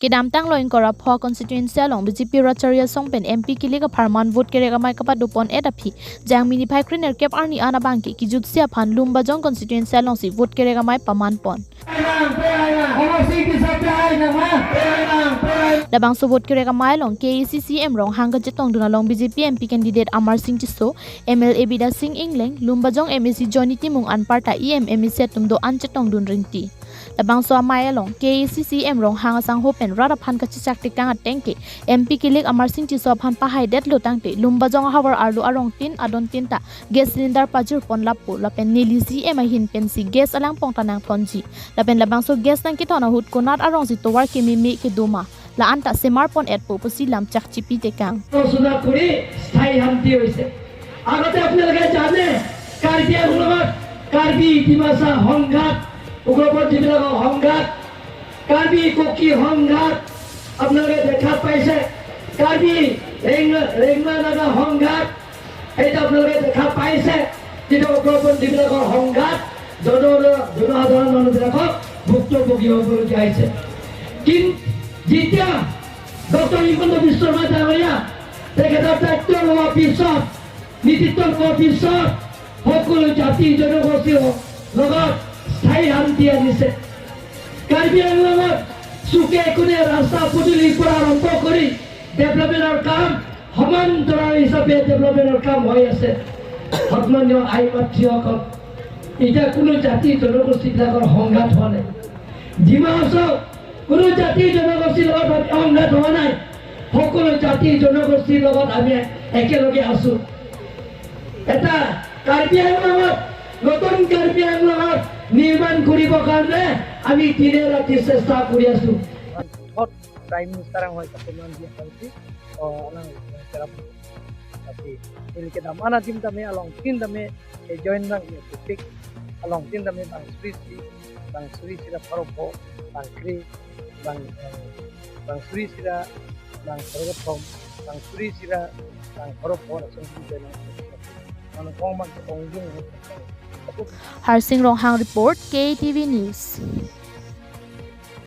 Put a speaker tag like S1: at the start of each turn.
S1: Kedam tang loin kora pho constituency along BJP Racharia Songpen MP kili ka farman vote kerek amai kapa dupon edapi jang mini phai kriner kep arni ana bangki ki jutsia phan Lumbajong Constituency along si vote kerek amai paman pon Labang so vote kerek amai long KCCM rong hanga jetong duna long BJP MP candidate Amar Singh Chiso MLA Bida Singh Ingleng Lumbajong MSC Johnny Timung anparta EM setum do an jetong dun ringti Labang so amai long KCCM rong hanga sang hopen rada phan ka chichak tikang atengke MP kilik Amar Singh Chiso phan pahai det lotangte Lumbajong hawar arlu arong tin adon tinta gas cylinder pajur pon lapu lapen nili CM hin pensi gas alang pong tanang thonji lapen labang so gas nang kitona hut konat arong si towar ke mimi ke duma la anta semar pon et po pusi lam chak chipi tekang
S2: সুনা করে স্থায়ী শান্তি হইছে আগতে আপোনালোকে জানে কাৰ্বি আংলঙত কাৰ্বি ডিমাছা সংঘাত উগ্ৰপন্থীবিলাকৰ সংঘাত কাৰ্বি কুকি সংঘাত আপোনালোকে দেখা পাইছে কাৰ্বি ৰেংমা নাগা সংঘাত এইটো আপোনালোকে দেখা পাইছে কিন্তু উগ্ৰপন্থীবিলাকৰ সংঘাত জনসাধাৰণ মানুহবিলাকক ভুক্তভোগী হ'বলগীয়া হৈছে কিন্তু যেতিয়া ডক্টৰ হিমন্ত বিশ্ব শৰ্মা ডাঙৰীয়া তেখেতৰ দায়িত্ব লোৱাৰ পিছত নেতৃত্ব লোৱাৰ পিছত সকলো জাতি জনগোষ্ঠীৰ লগত স্থায়ী শান্তি আনিছে কাৰ্বি আংলঙত চুকে কোণে ৰাস্তা পদূলিৰ পৰা আৰম্ভ কৰি ডেভেলপমেণ্টৰ কাম সমান্তৰাল হিচাপে ডেভেলপমেণ্টৰ কাম হৈ আছে সন্মানীয় আই মাতৃসকল এতিয়া কোনো জাতি জনগোষ্ঠীবিলাকৰ সংঘাত হোৱা নাই ডিমা হাছাও কোনো জাতি জনগোষ্ঠীৰ লগত সংঘাত হোৱা নাই সকলো জাতি জনগোষ্ঠীৰ লগত আমি একেলগে আছো এটা কাৰ্বি আংলঙত নতুন কাৰ্বি আংলঙত নিৰ্মাণ কৰিবৰ কাৰণে আমি দিনে ৰাতি চেষ্টা কৰি আছো
S3: Prime Minister ang hoy kapunan dia kanti anang serap tapi ini kita mana tim kami along tim kami join nang pick along tim kami bang Sri sira paropo bang Kri bang Sri sira bang Sorgopom bang Sri sira bang paropo langsung join nang kong mag kong jung
S1: Harsing Ronghang report KTV News